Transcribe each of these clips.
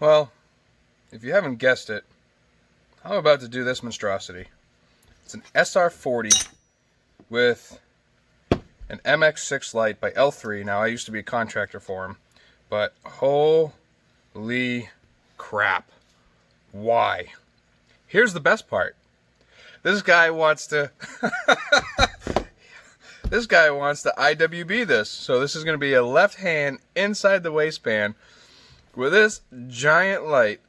Well, if you haven't guessed it, I'm about to do this monstrosity. It's an SR40 with an MX6 light by L3. Now, I used to be a contractor for him, but holy crap. Why? Here's the best part. This guy wants to this guy wants to IWB this. So this is going to be a left hand inside the waistband with this giant light.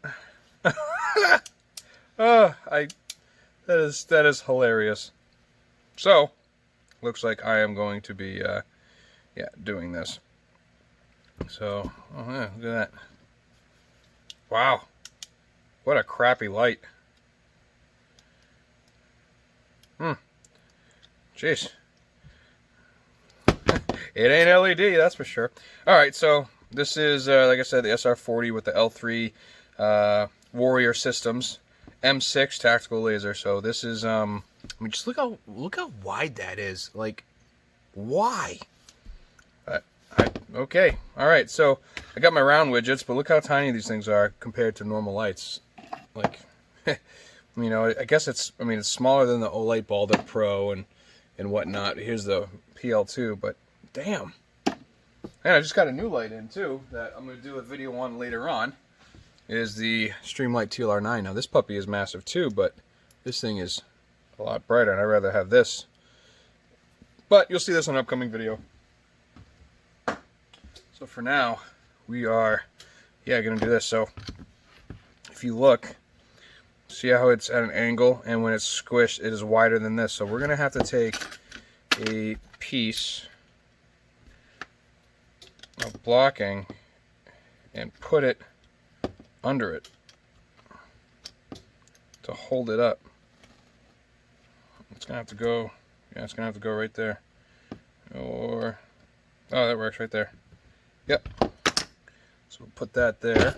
Oh, that is hilarious. So, looks like I am going to be doing this. So, oh yeah, look at that. Wow. What a crappy light. Jeez. It ain't LED, that's for sure. Alright, so this is, like I said, the SR40 with the L3 Warrior Systems M6 tactical laser. So this is, I mean, just look how wide that is. Like, why? Okay, alright, so I got my round widgets, but look how tiny these things are compared to normal lights. Like, you know, I guess it's smaller than the Olight Balder Pro and whatnot. Here's the PL2, but damn. And I just got a new light in too that I'm going to do a video on later on. Is the Streamlight TLR9. Now this puppy is massive too, but this thing is a lot brighter, and I'd rather have this. But you'll see this in an upcoming video. So for now, we are, going to do this. So if you look, see how it's at an angle, and when it's squished, it is wider than this. So we're going to have to take a piece of blocking and put it under it to hold it up. It's going to have to go, it's going to have to go right there. Or, oh, that works right there. Yep. So we'll put that there.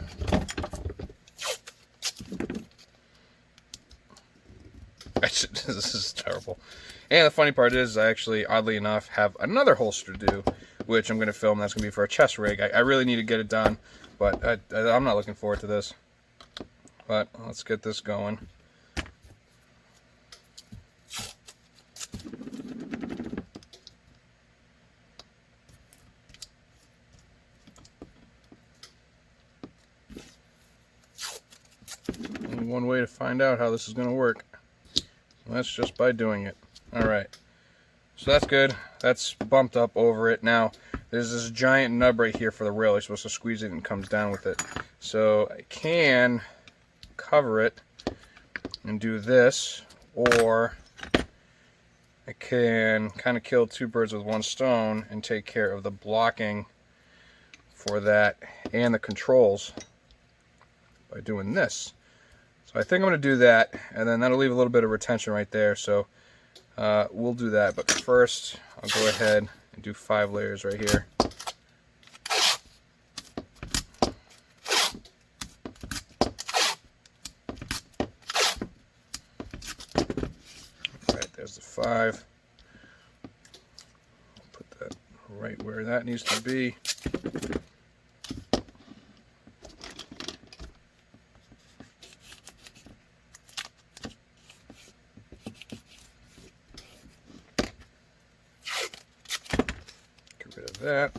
This is terrible. And the funny part is, I actually, oddly enough, have another holster to do, which I'm going to film. That's going to be for a chest rig. I really need to get it done, but I'm not looking forward to this. But let's get this going. Only one way to find out how this is going to work. And that's just by doing it. Alright. So that's good. That's bumped up over it. Now, there's this giant nub right here for the rail. You're supposed to squeeze it and it comes down with it. So I can cover it and do this, or I can kind of kill two birds with one stone and take care of the blocking for that and the controls by doing this. So I think I'm going to do that, and then that'll leave a little bit of retention right there. So we'll do that. But first, I'll go ahead and do 5 layers right here. All right, there's the 5. Put that right where that needs to be. That.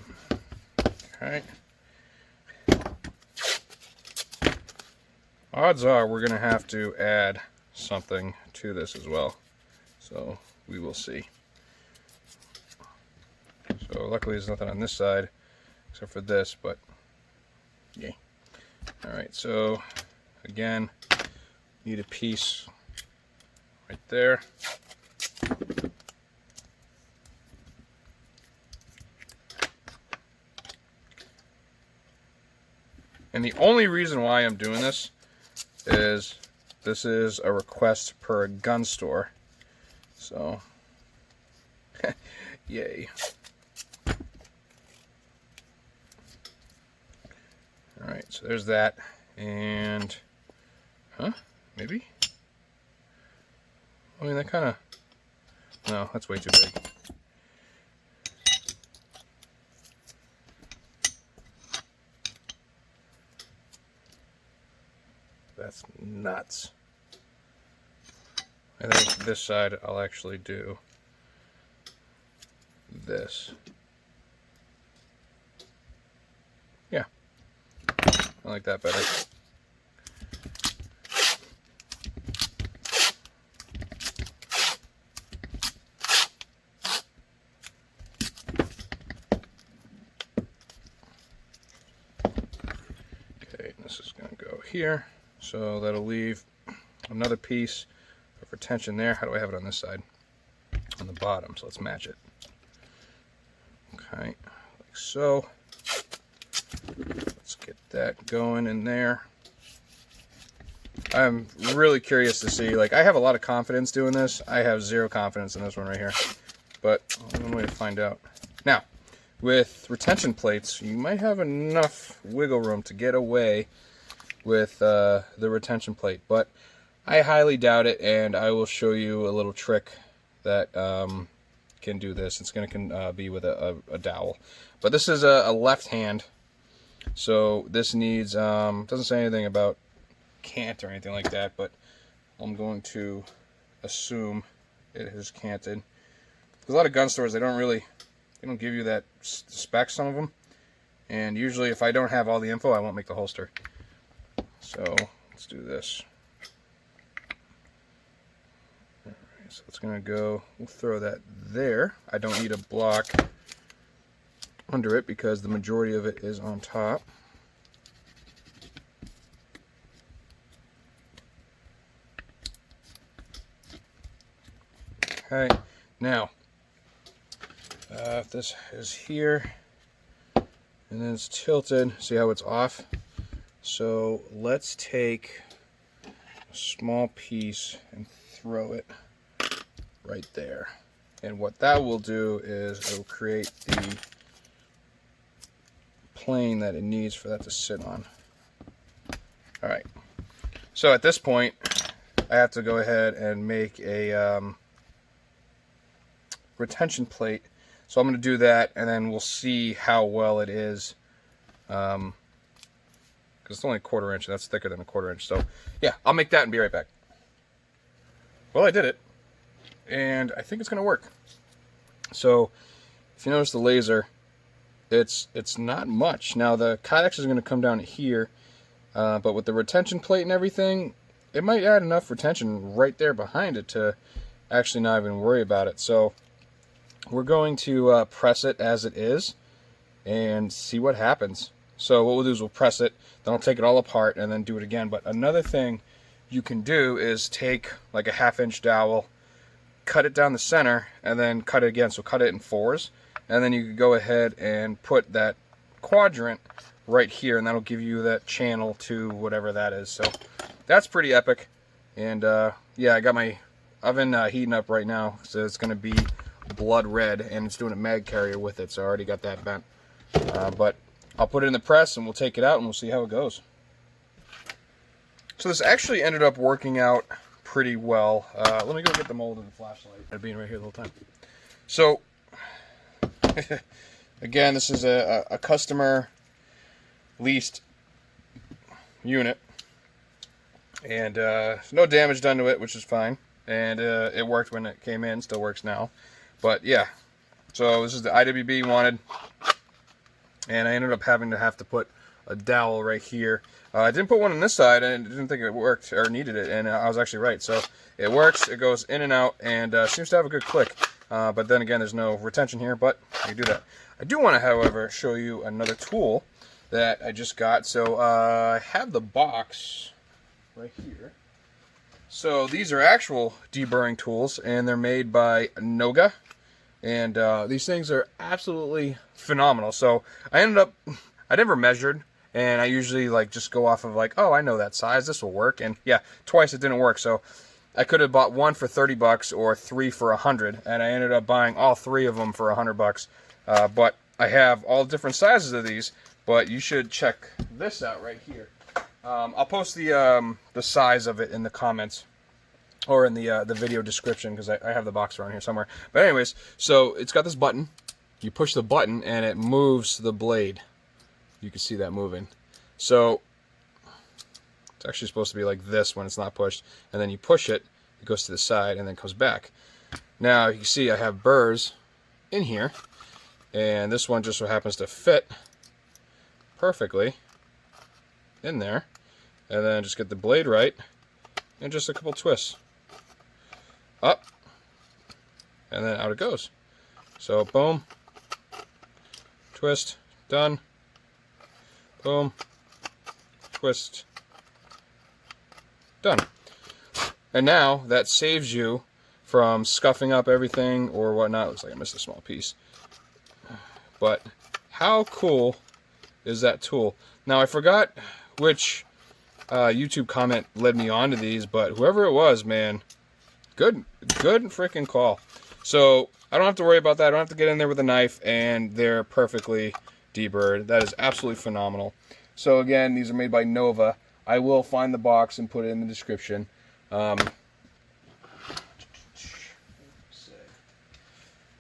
Okay. Odds are we're going to have to add something to this as well. So we will see. So luckily there's nothing on this side except for this, but yay. Alright, so again, need a piece right there. And the only reason why I'm doing this is a request per gun store. So, yay. Alright, so there's that. And, maybe? I mean, that kind of, no, that's way too big. That's nuts. I think this side I'll actually do this. Yeah, I like that better. Okay, this is going to go here, so that'll leave another piece of retention there. How do I have it on this side? On the bottom, so let's match it. Okay, like so. Let's get that going in there. I'm really curious to see, like, I have a lot of confidence doing this. I have zero confidence in this one right here, but one way to find out. Now, with retention plates, you might have enough wiggle room to get away with the retention plate, but I highly doubt it, and I will show you a little trick that can do this. It's going to be with a dowel, but this is a left hand, so this needs doesn't say anything about cant or anything like that, but I'm going to assume it is canted, because a lot of gun stores, they don't give you that spec, some of them, and usually if I don't have all the info, I won't make the holster. So let's do this. All right, so it's gonna go, we'll throw that there. I don't need a block under it because the majority of it is on top. Okay, now if this is here and then it's tilted, see how it's off? So let's take a small piece and throw it right there. And what that will do is it'll create the plane that it needs for that to sit on. Alright, so at this point I have to go ahead and make a retention plate. So I'm going to do that, and then we'll see how well it is. Because it's only a 1/4 inch. That's thicker than a 1/4 inch. So yeah, I'll make that and be right back. Well, I did it, and I think it's going to work. So if you notice the laser, it's not much. Now the Kydex is going to come down here, but with the retention plate and everything, it might add enough retention right there behind it to actually not even worry about it. So we're going to press it as it is and see what happens. So what we'll do is we'll press it, then I'll take it all apart and then do it again. But another thing you can do is take like a 1/2 inch dowel, cut it down the center, and then cut it again. So cut it in 4s, and then you can go ahead and put that quadrant right here, and that'll give you that channel to whatever that is. So that's pretty epic. And yeah, I got my oven heating up right now, so it's going to be blood red, and it's doing a mag carrier with it, so I already got that bent. But I'll put it in the press and we'll take it out and we'll see how it goes. So this actually ended up working out pretty well. Let me go get the mold and the flashlight. I've been right here the whole time. So again, this is a customer leased unit, and no damage done to it, which is fine, and it worked when it came in, still works now. But yeah, so this is the IWB wanted, and I ended up having to put a dowel right here. I didn't put one on this side, and didn't think it worked or needed it, and I was actually right. So it works, it goes in and out, and seems to have a good click. But then again, there's no retention here, but I can do that. I do want to, however, show you another tool that I just got. So I have the box right here. So these are actual deburring tools, and they're made by Noga. And these things are absolutely phenomenal. So I never measured, and I usually like just go off of like, oh, I know that size, this will work. And yeah, twice it didn't work. So I could have bought one for 30 bucks or 3 for 100, and I ended up buying all 3 of them for 100 bucks. But I have all different sizes of these, but you should check this out right here. I'll post the size of it in the comments, or in the video description, because I have the box around here somewhere. But anyways, so it's got this button. You push the button and it moves the blade. You can see that moving. So It's actually supposed to be like this when it's not pushed, and then you push it, it goes to the side and then comes back. Now you can see I have burrs in here, and this one just so happens to fit perfectly in there, and then just get the blade right and just a couple twists up, and then out it goes. So boom, twist, done, boom, twist, done. And now that saves you from scuffing up everything or whatnot. Looks like I missed a small piece. But how cool is that tool? Now I forgot which YouTube comment led me on to these, but whoever it was, man, good freaking call. So I don't have to worry about that. I don't have to get in there with a knife, and they're perfectly deburred. That is absolutely phenomenal. So again, these are made by Noga. I will find the box and put it in the description.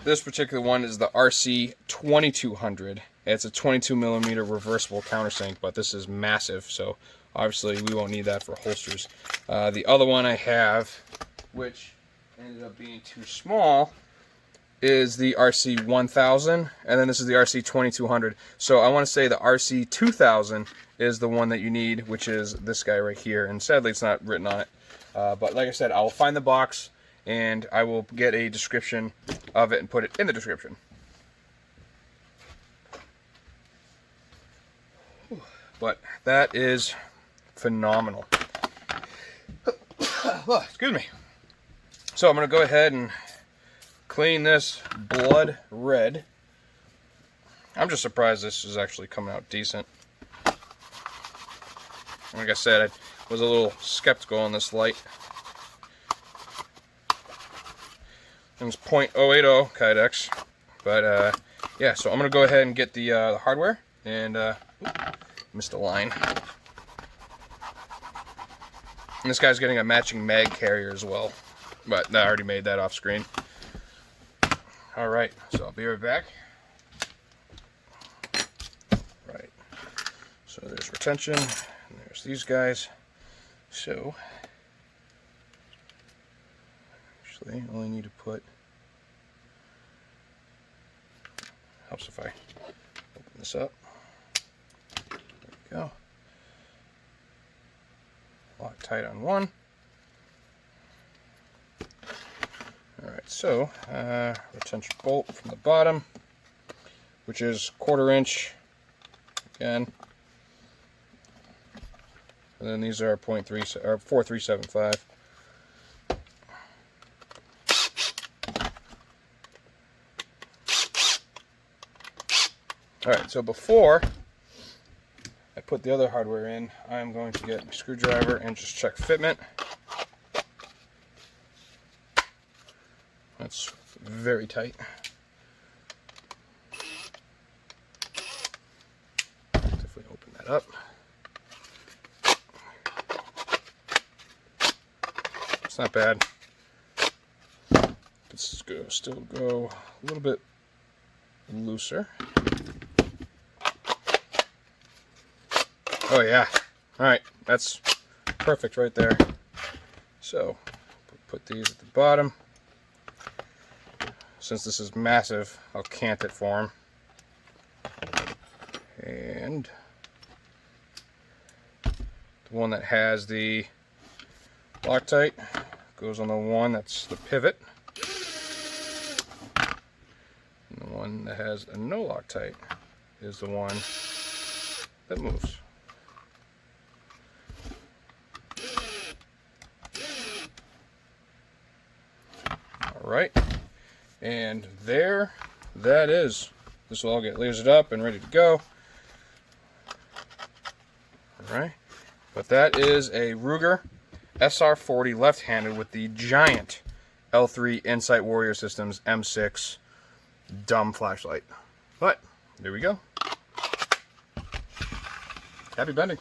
This particular one is the RC2200. It's a 22mm reversible countersink, but this is massive, so obviously we won't need that for holsters. The other one I have, which ended up being too small, is the RC1000, and then this is the RC2200. So I want to say the RC2000 is the one that you need, which is this guy right here, and sadly it's not written on it. But like I said, I will find the box, and I will get a description of it and put it in the description. But that is phenomenal. Oh, excuse me. So I'm going to go ahead and clean this blood red. I'm just surprised this is actually coming out decent. Like I said, I was a little skeptical on this light. It's .080 Kydex, but yeah. So I'm gonna go ahead and get the hardware, and missed a line. And this guy's getting a matching mag carrier as well, but I already made that off screen. All right, so I'll be right back. Right. So there's retention, and there's these guys. So actually, only need to put. Helps if I open this up. There we go. Lock tight on one. Alright, so retention bolt from the bottom, which is 1/4 inch again. And then these are 4375. Alright, so before I put the other hardware in, I'm going to get my screwdriver and just check fitment. That's very tight. If we open that up. It's not bad. It's going to still go a little bit looser. Oh yeah. Alright, that's perfect right there. So, put these at the bottom. Since this is massive, I'll cant it for him. And the one that has the Loctite goes on the one that's the pivot. And the one that has a no Loctite is the one that moves. Alright, and there that is. This will all get lasered up and ready to go. Alright, but that is a Ruger Sr40 left-handed with the giant L3 Insight Warrior Systems M6 dumb flashlight. But there we go. Happy bending.